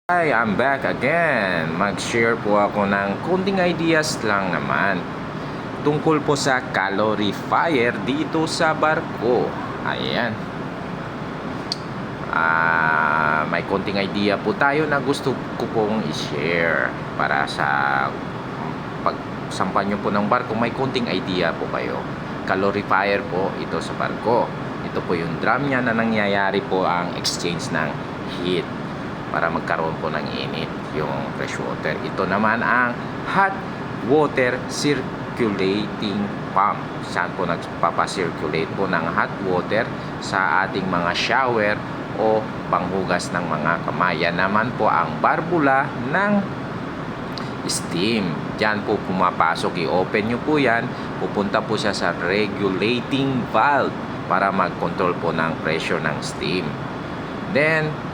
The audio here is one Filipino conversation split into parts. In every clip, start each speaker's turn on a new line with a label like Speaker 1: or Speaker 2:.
Speaker 1: Hi, I'm back again. Mag-share po ako ng konting ideas lang naman tungkol po sa calorifier dito sa barko. Ayan. May konting idea po tayo na gusto ko pong i-share para sa pagsampan nyo po ng barko. May konting idea po kayo. Calorifier po ito sa barko. Ito po yung drum niya na nangyayari po ang exchange ng heat para magkaroon po ng init yung fresh water. Ito naman ang hot water circulating pump. Saan po nagpapacirculate po ng hot water sa ating mga shower o panghugas ng mga kamay. Yan naman po ang barbula ng steam. Diyan po pumapasok. I-open nyo po yan. Pupunta po siya sa regulating valve para mag-control po ng pressure ng steam. Then,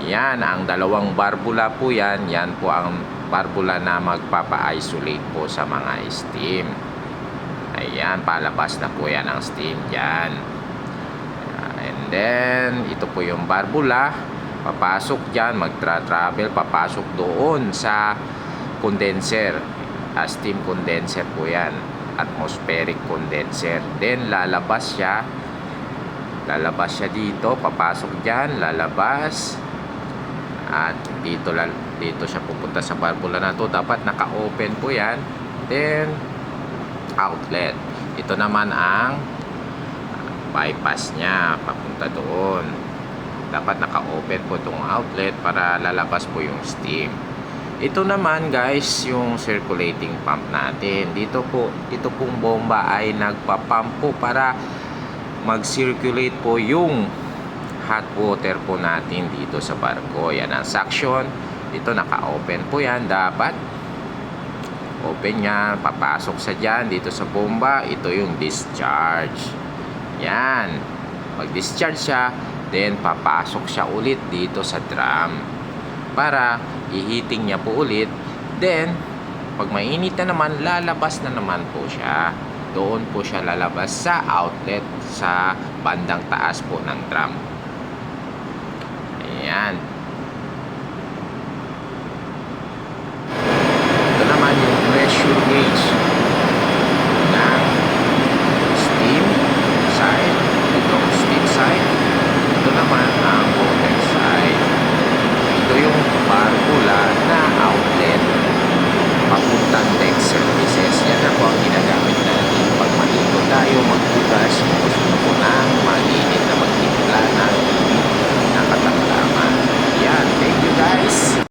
Speaker 1: yan, ang dalawang barbula po yan. Yan po ang barbula na magpapa-isolate po sa mga steam. Ayan, palabas na po yan ang steam dyan. And then, ito po yung barbula. Papasok dyan, magtra-travel, papasok doon sa condenser. Steam condenser po yan. Atmospheric condenser. Then, lalabas siya. Lalabas siya dito, papasok dyan, lalabas. At dito siya pupunta sa barbula na to. Dapat naka-open po yan. Then outlet. Ito naman ang bypass niya papunta doon. Dapat naka-open po itong outlet para lalabas po yung steam. Ito naman guys, yung circulating pump natin. Dito po, ito pong bomba ay nagpa-pump po para mag-circulate po yung hot water po natin dito sa barko. Yan ang suction. Ito naka-open po yan. Dapat open yan. Papasok sa dyan dito sa bomba. Ito yung discharge. Yan. Pag-discharge siya, then papasok siya ulit dito sa drum para i-heating niya po ulit. Then pag mainit na naman, lalabas na naman po siya. Doon po siya lalabas sa outlet sa bandang taas po ng drum. Ayan. Ito naman yung pressure gauge